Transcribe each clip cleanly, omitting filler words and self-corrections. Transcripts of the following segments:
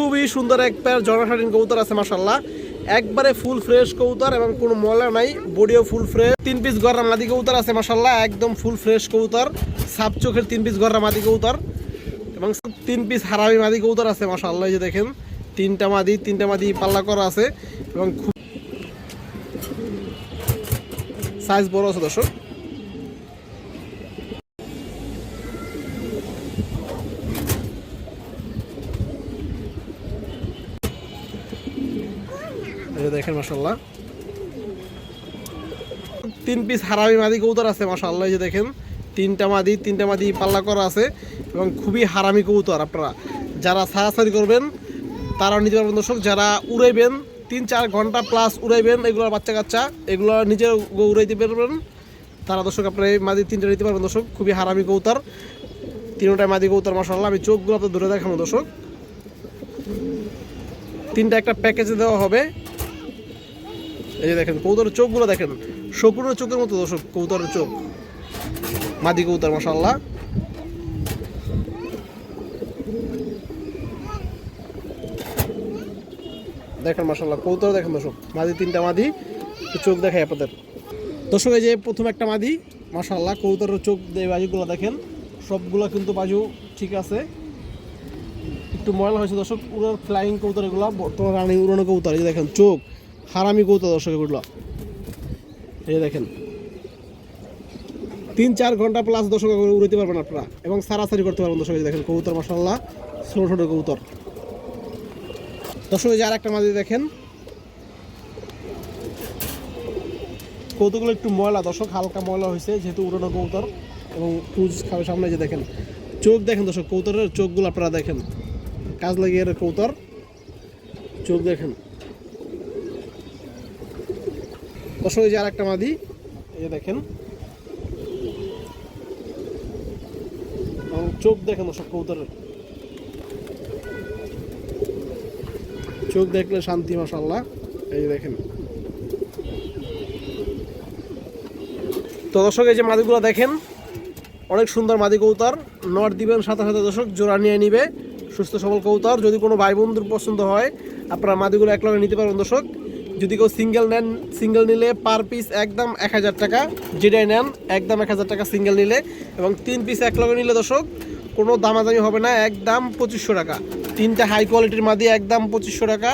খুবই সুন্দর এক পেয়ার জর্না শাটিন কবুতর আছে মাশাআল্লাহ, একবারে ফুল ফ্রেশ কবুতর এবং কোনো ময়লা নাই, বডিও ফুল ফ্রেশ। 3 পিস গররা মাদি কবুতর আছে মাশাআল্লাহ, একদম ফুল ফ্রেশ কবুতর, সাপ চোখের 3 পিস গররা মাদি কবুতর এবং 3 পিস হারামি মাদি কবুতর আছে মাশাআল্লাহ। এই যে দেখেন তিনটা মাদি পাল্লা করা আছে এবং খুব সাইজ বড় আছে দর্শক। দেখেন মাশাআল্লাহ 3 পিস হারামি মাদি কবুতর আছে মাশাআল্লাহ। এই যে দেখেন তিনটা মাদি পাল্লা করা আছে এবং খুবই হারামি কবুতর। আপনারা যারা ছাড়াছাড়ি করবেন তারাও নিতে পারবেন দর্শক, যারা উড়াইবেন 3-4 ঘন্টা প্লাস উড়াইবেন এগুলোর বাচ্চা কাচ্চা এগুলো নিজে উড়াইতে পারবেন তারা দর্শক আপনারা এই মাদি 3টা নিতে পারবেন দর্শক। খুবই হারামি কবুতর, 3টাই মাদি কবুতর মাশাআল্লাহ। আমি চোখগুলো তো ধরে দেখাবো দর্শক, 3টা একটা প্যাকেজে দেওয়া হবে। এই যে দেখেন কবুতরের চোখগুলো দেখেন, শকুনের চোখের মতো দর্শক কবুতরের চোখ, মাদি কবুতর মাশাআল্লাহ। দেখেন মাশাআল্লাহ কবুতর দেখেন দর্শক, মাদি 3টা মাদি, চোখ দেখাই আপনাদের দর্শক। এই যে প্রথম একটা মাদি মাশাআল্লাহ, কবুতরের চোখ বাজুগুলো দেখেন, সবগুলো কিন্তু বাজু ঠিক আছে, একটু ময়লা হয়েছে দর্শক। উড়ার ফ্লাইং কবুতর এগুলো, বর্তমানে রানিং উড়ানো কবুতর। এই যে দেখেন চোখ হারামি কবুতর দর্শক এগুলো। এই দেখেন 3-4 ঘন্টা প্লাস দর্শক উড়াইতে পারবেন আপনারা এবং সারাসারি করতে পারবেন দর্শক। এই দেখেন কবুতর মাশাআল্লাহ, ছোট ছোট কবুতর দর্শক। এই যে আর একটা মাদি দেখেন, কবুতরগুলো একটু ময়লা দর্শক, হালকা ময়লা হয়েছে যেহেতু উড়ানো কবুতর এবং পুজ খাবে সামনে। যে দেখেন চোখ দেখেন দর্শক, কবুতরের চোখগুলো আপনারা দেখেন, কাজ লাগিয়ে কবুতর চোখ দেখেন দর্শক। এই যে আর একটা মাদি, এই দেখেন চোখ দেখেন দর্শক, কবুতরের চোখ দেখলে শান্তি মাশাআল্লাহ। এই দেখেন তো দর্শক, এই যে মাদিগুলো দেখেন অনেক সুন্দর মাদি কবুতর। নট দিবেন সাথে সাথে দর্শক জোড়া নিয়ে নিবে, সুস্থ সবল কবুতর। যদি কোনো ভাই বন্ধুর পছন্দ হয় আপনারা মাদিগুলো একলগে নিতে পারবেন দর্শক। যদি কেউ সিঙ্গেল নেন, সিঙ্গেল নিলে পার পিস একদম 1000 টাকা, যেটাই নেন একদম 1000 টাকা সিঙ্গেল নিলে, এবং 3 পিস একলগে নিলে দর্শক কোনো দামাদামি হবে না, একদম 2500 টাকা। 3টা হাই কোয়ালিটির মাদি একদম 2500 টাকা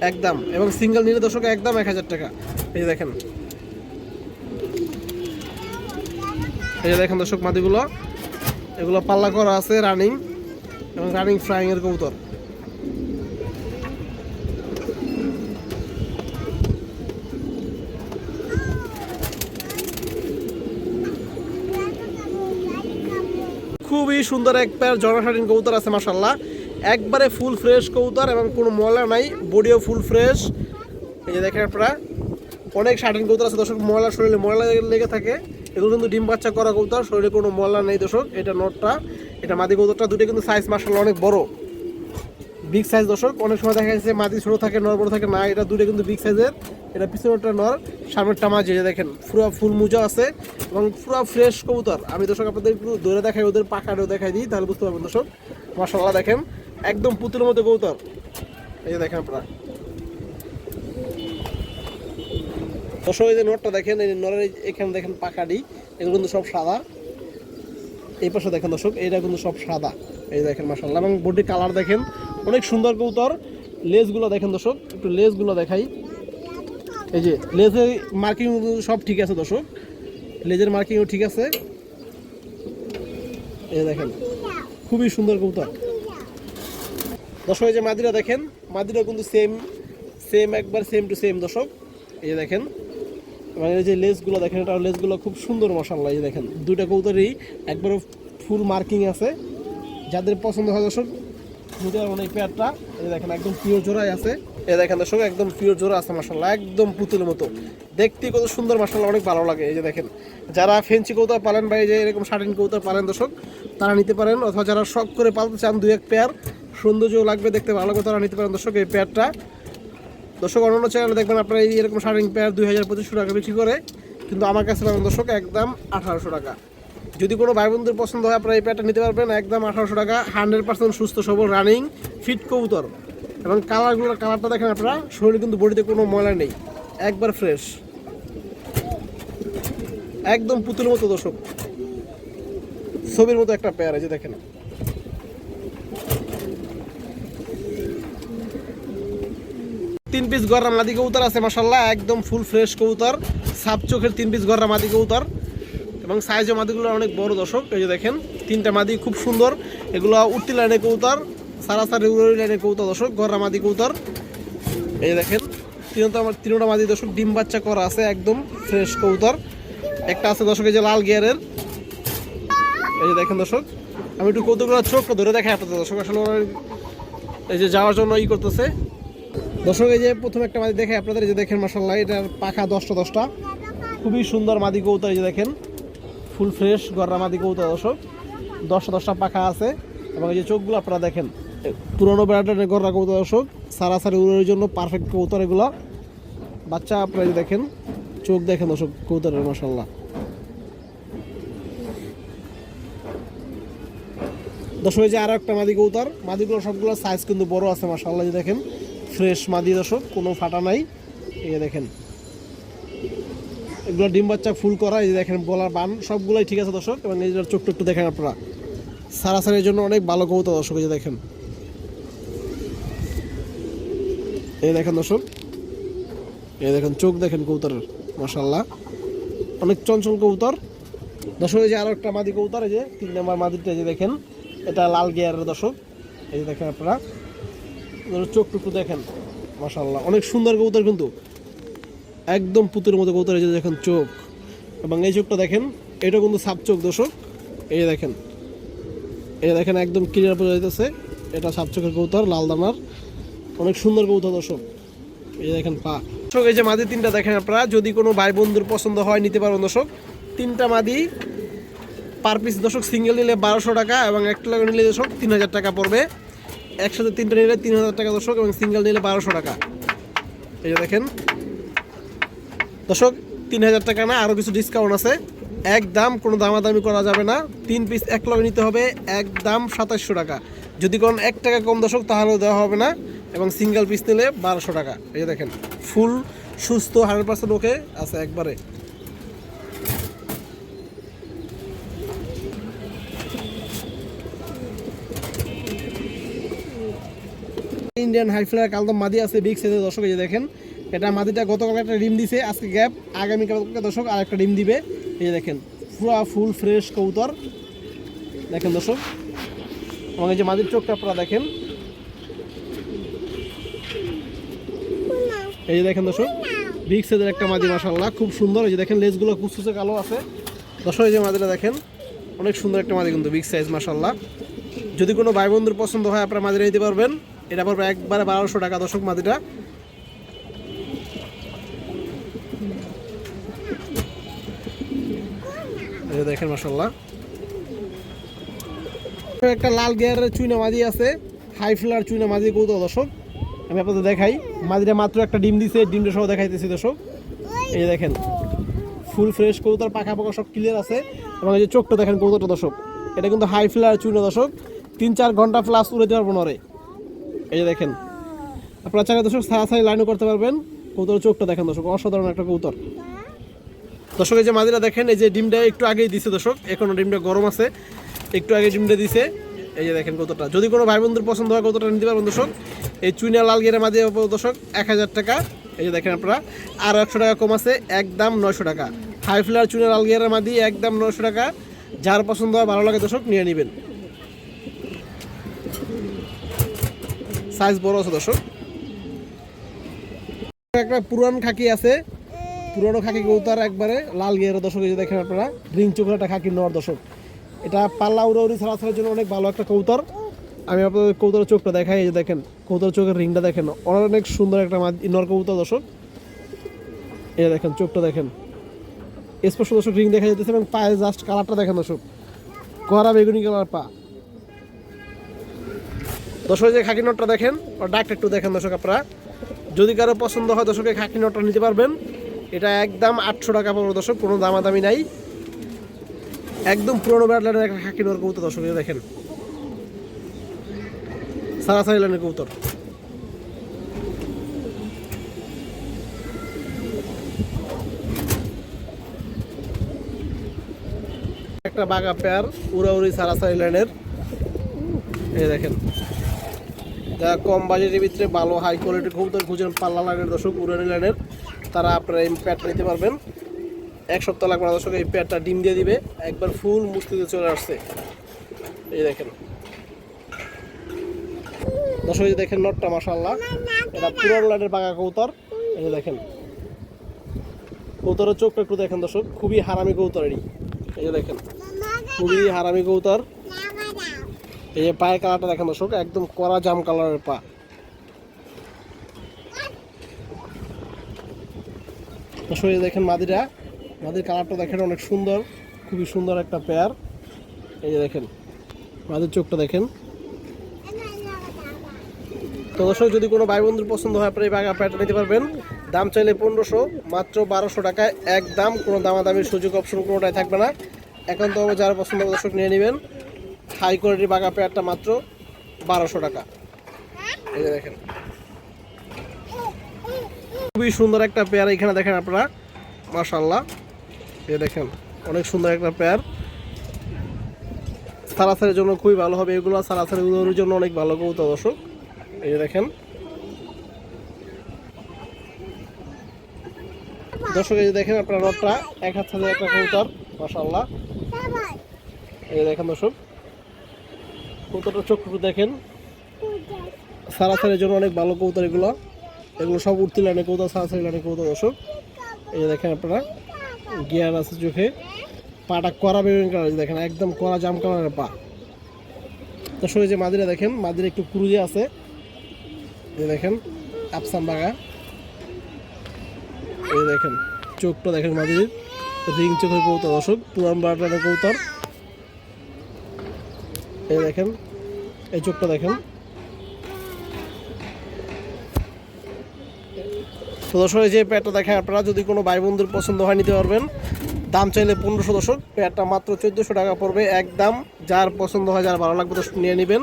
একদম, এবং সিঙ্গেল নিলে দর্শক একদম 1000 টাকা। এই যে দেখেন, এই যে দেখেন দর্শক মাদিগুলো, এগুলো পাল্লা করা আছে রানিং এবং রানিং ফ্লাইং এর কবুতর। খুবই সুন্দর এক পেয়ার জর্না শাটিন কবুতর আছে মাশাআল্লাহ, একবারে ফুল ফ্রেশ কবুতর এবং কোনো ময়লা নাই, বডিও ফুল ফ্রেশ। এই যে দেখেন আপনারা অনেক শাটিন কবুতর আছে দর্শক, ময়লা শরীরে ময়লা লেগে থাকে, এগুলো কিন্তু ডিম বাচ্চা করা কবুতর, শরীরে কোনো ময়লা নেই দর্শক। এটা নটটা, এটা মাদি কবুতরটা, দুটো কিন্তু সাইজ মাশাআল্লাহ অনেক বড়, বিগ সাইজ দর্শক। অনেক সময় দেখা যাচ্ছে মাদি ছোট থাকে নর বড় থাকে, না এটা দুটো কিন্তু বিগ সাইজের। এটা পিছনেরটা নর, সামনেরটা মাঝি। যে দেখেন পুরো ফুল মুজা আছে এবং পুরো ফ্রেশ কবুতর। আমি দর্শক আপনাদের একটু ধরে দেখাই, ওদের পাখাটাও দেখাই দিই, তাহলে বুঝতে পারবেন দর্শক। মাশাআল্লাহ দেখেন একদম পুতুলের মতো কবুতর। এই যে দেখেন আপনারা দর্শক, এই যে নরটা দেখেন, এই নরের এখানে দেখেন পাখাটি, এগুলো কিন্তু সব সাদা। এই পাশে দেখেন দর্শক, এইটা কিন্তু সব সাদা। এই দেখেন মাশাআল্লাহ, এবং বডি কালার দেখেন অনেক সুন্দর কবুতর। লেজগুলো দেখেন দর্শক, একটু লেজগুলো দেখাই। এই যে লেজের মার্কিং সব ঠিক আছে দর্শক, লেজের মার্কিংও ঠিক আছে। এই দেখেন খুবই সুন্দর কবুতর দর্শক। এই যে মাদিরা দেখেন, মাদিরা কিন্তু সেম একবার সেম টু সেম দর্শক। এই যে দেখেন, মানে এই যে লেজগুলো দেখেন, এটা লেজগুলো খুব সুন্দর মাশাআল্লাহ। এই যে দেখেন দুইটা কবুতরই একবার ফুল মার্কিং আছে, যাদের পছন্দ হয় দর্শক নিতে পারবেন এই পেয়ারটা। এই দেখেন একদম পিওর জোড়াই আছে। এই দেখেন দর্শক একদম পিওর জোড়া আছে মাশাআল্লাহ, একদম পুতুলের মতো দেখতে, কত সুন্দর মাশাআল্লাহ, অনেক ভালো লাগে। এই যে দেখেন যারা ফেন্সি কবুতর পালেন বা এই যে এরকম শাটিন কবুতর পালেন দর্শক, তারা নিতে পারেন, অথবা যারা শখ করে পালতে চান 2-1 পেয়ার, সৌন্দর্য লাগবে, দেখতে ভালো লাগবে, তারা নিতে পারেন দর্শক এই পেয়ারটা। দর্শক অন্যান্য চ্যানেলে দেখবেন আপনারা এরকম শাটিন পেয়ার 2000-2500 টাকা বিক্রি করে, কিন্তু আমার কাছে পাবেন দর্শক একদম 1800 টাকা। যদি কোনো ভাই বোনদের পছন্দ হয় আপনারা এই প্যাডটা নিতে পারবেন, একদম 1800 টাকা। 100% সুস্থ সবল রানিং ফিট কবুতর, এবং কালারটা দেখেন আপনারা, শরীরে কিন্তু বডিতে কোনো ময়লা নেই, একবার ফ্রেশ, একদম পুতুলের মতো দর্শক, ছবির মতো একটা পেয়ার। এই যে দেখেন, তিন পিস গররা মাদি কবুতর আছে মাশাআল্লাহ, একদম ফুল ফ্রেশ কবুতর, সাপ চোখের 3 পিস গররা মাদি কবুতর, এবং সাইজও মাদিগুলো অনেক বড় দর্শক। এই যে দেখেন 3টা মাদি খুব সুন্দর, এগুলো উঠতি লাইনের কবুতর, সারাসারি উড়ি লাইনের কবুতর দর্শক, গররা মাদি কবুতর। এই যে দেখেন তিনটা মাদি দর্শক, ডিম বাচ্চা করা আছে, একদম ফ্রেশ কবুতর। একটা আছে দর্শক এই যে লাল গিয়ারের। এই যে দেখেন দর্শক, আমি একটু কবুতরগুলো চোখটা ধরে দেখাই আপনাদের দর্শক, আসলে এই যে যাওয়ার জন্য করতেছে দর্শক। এই যে প্রথম একটা মাদি দেখে আপনাদের, এই যে দেখেন মাশাআল্লাহ, এটার পাখা 10টা, খুবই সুন্দর মাদি কবুতর। এই যে দেখেন ফুল ফ্রেশ গররা মাদি কবুতর দর্শক, 10টা পাখা আছে, এবং এই যে চোখগুলো আপনারা দেখেন, পুরোনো ব্র্যান্ডের গররা কবুতর দর্শক, সারাসারি উড়ের জন্য পারফেক্ট কবুতর এগুলো। বাচ্চা আপনারা যে দেখেন, চোখ দেখেন দর্শক কবুতরের মাশাআল্লাহ। দর্শক এই যে আরো একটা মাদি কবুতর, মাদিগুলো সবগুলো সাইজ কিন্তু বড় আছে মাশাআল্লাহ। যে দেখেন ফ্রেশ মাদি দর্শক, কোনো ফাটা নাই। এই যে দেখেন এগুলো ডিম বাচ্চা ফুল করা। এই যে দেখেন বলার বান সবগুলোই ঠিক আছে দর্শক, এবং এই যে চোখটা একটু দেখেন আপনারা, সারাসারির জন্য অনেক ভালো কবুতর দর্শক। এই যে দেখেন, এই দেখেন দর্শক, এই দেখেন চোখ দেখেন কবুতরের মাশাআল্লাহ, অনেক চঞ্চল কবুতর দর্শক। এই যে আরো একটা মাদি কবুতর, এই যে 3 নম্বর মাদিটা, যে দেখেন এটা লাল গিয়ারের দর্শক। এই যে দেখেন আপনারা চোখ টুকু দেখেন মাশাআল্লাহ, অনেক সুন্দর কবুতর কিন্তু, একদম পুতুলের মতো কবুতর। এই যে দেখেন চোখ, এবং এই চোখটা দেখেন, এটা কিন্তু সাপ চোখ দর্শক। এই যে দেখেন, এই দেখেন একদম ক্লিয়ার বোঝা যাইতেছে, এটা সাপ চোখের কবুতর, লাল দানার, অনেক সুন্দর কবুতর দর্শক। এই যে দেখেন পা দর্শক, এই যে মাদি 3টা দেখেন আপনারা, যদি কোনো ভাই বন্ধুর পছন্দ হয় নিতে পারবেন দর্শক। 3টা মাদি পার পিস দর্শক, সিঙ্গেল নিলে 1200 টাকা, এবং একটা লাগে নিলে দর্শক 3000 টাকা পড়বে। একসাথে 3টা নিলে 3000 টাকা দর্শক, এবং সিঙ্গেল নিলে 1200 টাকা। এই যে দেখেন দর্শক, 3000 টাকা না, আরও কিছু ডিসকাউন্ট আছে, একদম কোনো দামাদামি করা যাবে না। 3 পিস এক লগে নিতে হবে, একদম 2700 টাকা। যদি কোনো 1 টাকা কম দর্শক তাহলেও দেওয়া হবে না, এবং সিঙ্গেল পিস নিলে 1200 টাকা। এই যে দেখেন ফুল সুস্থ 100% ওকে আছে একবারে। ইন্ডিয়ান হাইফ্লার কালদম মাদি আছে বিগ সাইজের দর্শক। এই যে দেখেন, এটা মাদিটা গতকাল একটা ডিম দিছে, আজকে গ্যাপ, আগামীকালকে দর্শক আর একটা ডিম দিবে। এই যে দেখেন পুরো ফুল ফ্রেশ কবুতর দেখেন দর্শক, এবং এই যে মাদির চোখটা আপনারা দেখেন। এই যে দেখেন দর্শক, বিগ সাইজের একটা মাদি মাশাআল্লাহ, খুব সুন্দর। এই যে দেখেন লেজগুলো কুচকুচে কালো আছে দর্শক। এই যে মাদিটা দেখেন, অনেক সুন্দর একটা মাদি কিন্তু, বিগ সাইজ মাশাআল্লাহ। যদি কোনো ভাই বন্ধুর পছন্দ হয় আপনারা মাদিটা নিতে পারবেন, এটা পড়বে একবারে 1200 টাকা দর্শক মাদিটা। এই দেখেন মাশাআল্লাহ, একটা লাল গিয়ারের চুইনা মাদি আছে, হাই ফ্লার চুইনা মাদি কবুতর দর্শক। আমি আপনাদের দেখাই, মাদিটা মাত্র একটা ডিম দিছে, ডিমটা সহ দেখাইতেছি দর্শক। এই যে দেখেন ফুল ফ্রেশ কবুতর, পাখা পাখা সব ক্লিয়ার আছে, এবং এই যে চোখটা দেখেন কবুতরটা দর্শক, এটা কিন্তু হাই ফ্লার চুইনা দর্শক, 3-4 ঘন্টা প্লাস উড়াইতে পারবো না রে। এই যে দেখেন আপনারা চাইলে দর্শক সারাসারি লাইনও করতে পারবেন। কবুতরের চোখটা দেখেন দর্শক, অসাধারণ একটা কবুতর দর্শক। এই যে মাদিরা দেখেন, এই যে ডিমটা একটু আগেই দিছে দর্শক, এখনো ডিমটা গরম আছে, একটু আগে ডিমটা দিছে। এই যে দেখেন কবুতরটা, যদি কোনো ভাই বন্ধুর পছন্দ হয় কবুতরটা নিতে পারবেন দর্শক। এই চুইনা লাল গিয়ারের মাদি দর্শক 1000 টাকা। এই যে দেখেন আপনারা, আর 100 টাকা কম আছে, একদম 900 টাকা। হাই ফ্লার চুইনা লাল গিয়ারের মাদি একদম 900 টাকা। যার পছন্দ হয় ভালো লাগে দর্শক নিয়ে নেবেন, সাইজ বড় আছে দর্শক। একটা পুরান খাকি আছে, পুরনো খাকি কবুতর একবারে লাল গিয়ারের দর্শক। এই যে দেখেন আপনারা, রিং চোখের একটা খাকি নর দর্শক, এটা পাল্লা উড়াউড়ি ছাড়াছাড়ার জন্য অনেক ভালো একটা কবুতর। আমি আপনাদের কবুতরের চোখটা দেখাই, এই যে দেখেন কবুতরের চোখের রিংটা দেখেন, অনেক সুন্দর একটা নর কবুতর দর্শক। এই যে দেখেন চোখটা দেখেন স্পষ্ট দর্শক, রিং দেখা যেতেছে, এবং পায়ে জাস্ট কালারটা দেখেন দর্শক, কড়া বেগুনি কালার পা দর্শক। যে খাকি নটটা দেখেন, ওর ডাকটা একটু দেখেন দর্শক আপনারা। যদি কারো পছন্দ হয় দর্শক এই খাকি নটটা নিতে পারবেন, এটা একদম 800 টাকা পড়বে দর্শক, কোনো দামাদামি নাই, একদম পুরোনো ব্যাটলাইনের একটা খাকি নর কবুতর দর্শক, এই দেখেন সারাসারি লাইনের কবুতর। একটা বাঘা পেয়ার উড়াউড়ি সারাসারি লাইনের, এই দেখেন যারা কম বাজেটের ভিতরে ভালো হাই কোয়ালিটির কবুতর খুঁজেন পাল্লা লাইনের দর্শক, উড়ানি লাইনের, তারা আপনারা এই প্যাডটা নিতে পারবেন। এক সপ্তাহ লাগবে না দর্শক, এই প্যাডটা ডিম দিয়ে দিবে, একবার ফুল মুস্তিতে চলে আসছে। এই দেখেন দর্শক, এই দেখেন নটটা মাশাআল্লাহ, এটা পুরান লাইনের বাঘা কবুতর। এই যে দেখেন কবুতরের চোখটা একটু দেখেন দর্শক, খুবই হারামি কবুতর এটি। এই যে দেখেন খুবই হারামি কবুতর। এই যে পায়ের কালারটা দেখেন দর্শক, একদম কড়া জাম কালারের পা। দর্শক এই দেখেন মাদির কালারটা দেখেন অনেক সুন্দর, খুবই সুন্দর একটা পেয়ার। এই যে দেখেন মাদির চোখটা দেখেন। তো দর্শক যদি কোনো ভাই বন্ধুর পছন্দ হয় আপনারা এই বাঘা পেয়ারটা নিতে পারবেন। দাম চাইলে 1500, মাত্র 1200 টাকায় একদম, কোনো দামাদামির সুযোগ অপশন কোনোটাই থাকবে না। একান্তভাবে যারা পছন্দ হবে দর্শক নিয়ে নেবেন। হাই কোয়ালিটির বাঘা পেয়ারটা মাত্র 1200 টাকা। এই যে দেখেন খুবই সুন্দর একটা পেয়ার, এখানে দেখেন আপনারা মাশাআল্লাহ। এই দেখেন অনেক সুন্দর একটা পেয়ার, সারাসারির জন্য খুবই ভালো হবে এগুলো, সারাসারির জন্য অনেক ভালো কবুতর দর্শক। এই যে দেখেন দর্শক, এই যে দেখেন আপনার নটটা এক হাত সাথে একটা কবুতর মাশাআল্লাহ। এই দেখেন দর্শক কবুতরটা চোখটুকু দেখেন, সারাসারির জন্য অনেক ভালো কবুতর এগুলো সব উঠতি লাইনে কবুতর, সারাসারি লাইনে কবুতর দর্শক। এই যে দেখেন আপনারা গিয়ার আছে চোখে, পাটা কড়া বেগুন কালার, দেখেন একদম কড়া জাম কালারের পা দর্শক। এই যে মাদিরা দেখেন, মাদিরা একটু ক্রুজে আছে। এই দেখেন আফসান বাঘা। এই দেখেন চোখটা দেখেন মাদির রিং চোখের কবুতর দর্শক, পুরান ব্লাডলাইনের কবুতর। এই দেখেন এই চোখটা দেখেন। তো দর্শক এই যে পেয়ারটা দেখেন আপনারা, যদি কোনো ভাই বন্ধুর পছন্দ হয় নিতে পারবেন। দাম চাইলে 1500 দর্শক, পেয়ারটা মাত্র 1400 টাকা পড়বে একদম। যার পছন্দ হয়, যার ভালো লাগবে দর্শক নিয়ে নেবেন,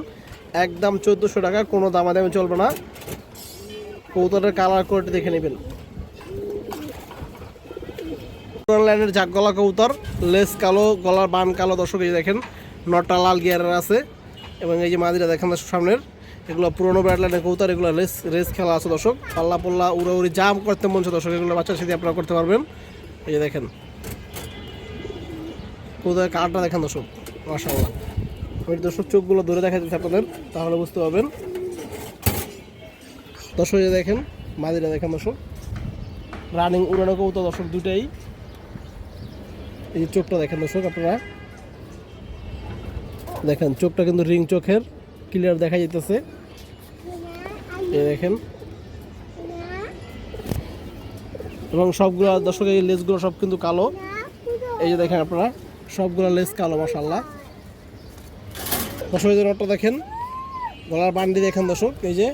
একদম 1400 টাকা, কোনো দামাদামি চলবে না। কবুতরের কালার কোয়ালিটি দেখে নেবেন। লাইনের জাগ গলা কবুতর, লেস কালো, গলার বান কালো দর্শক। এই দেখেন নটটা লাল গিয়ারের আছে, এবং এই যে মাদিরা দেখেন দর্শক সামনের, এগুলো পুরোনো ব্যাটলাইনের কবুতর, এগুলো রেস খেলা আছে দর্শক। পাল্লা পোল্লা উড়াউড়ি জাম করতে মন দর্শক, এগুলো বাচ্চার সাথে আপনারা করতে পারবেন। এই যে দেখেন কবুতরের কালারটা দেখেন দর্শক মাশাআল্লাহ। আমি দর্শক চোখগুলো ধরে দেখা যাচ্ছে আপনাদের, তাহলে বুঝতে পারবেন দর্শক। এই দেখেন মাদিরা দেখেন দর্শক, রানিং উড়ানো কবুতর দর্শক দুটাই। এই যে চোখটা দেখেন দর্শক আপনারা, দেখেন চোখটা কিন্তু রিং চোখের, ক্লিয়ার দেখা যাইতেছে। এই দেখেন, এবং সবগুলো দর্শক এই লেজগুলো সব কিন্তু কালো। এই যে দেখেন আপনারা সবগুলো লেজ কালো মাশাআল্লাহ দর্শক। এই যে নটটা দেখেন, গলার বান্ডি দেখেন দর্শক, এই যে,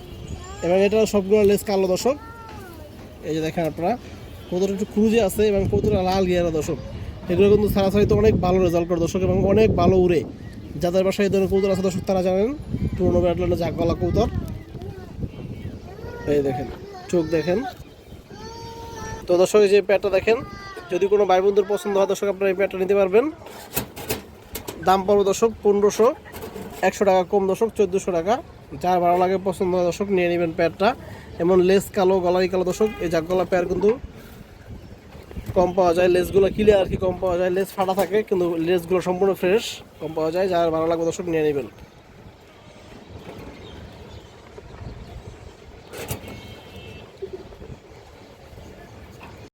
এবং এটা সবগুলো লেজ কালো দর্শক। এই যে দেখেন আপনারা কবুতরটা একটু ক্রুজে আছে, এবং কবুতরটা লাল গিয়ারা দর্শক। এগুলো কিন্তু সারাসারিতে অনেক ভালো রেজাল্ট করে দর্শক, এবং অনেক ভালো উড়ে। যাদের বাসায় এই ধরনের কবুতর আছে দর্শক তারা জানেন, পুরোনো ব্যাটলাইনের জাগ গলা কবুতর। এই দেখেন চোখ দেখেন। তো দর্শক এই যে প্যাডটা দেখেন, যদি কোনো ভাই বন্ধুর পছন্দ হয় দর্শক আপনারা এই প্যাডটা নিতে পারবেন। দাম পড়বে দর্শক 1500, 100 টাকা কম দর্শক, 1400 টাকা। যার ভালো লাগে পছন্দ হয় দর্শক নিয়ে নেবেন প্যাডটা। এমন লেস কালো, গলারি কালো দর্শক। এই জাগ গলা প্যাড কিন্তু কম পাওয়া যায়, লেসগুলো ক্লিয়ার আর কি কম পাওয়া যায়, লেস ফাটা থাকে কিন্তু লেসগুলো সম্পূর্ণ ফ্রেশ, কম পাওয়া যায়। যার ভালো লাগবে দর্শক নিয়ে নেবেন।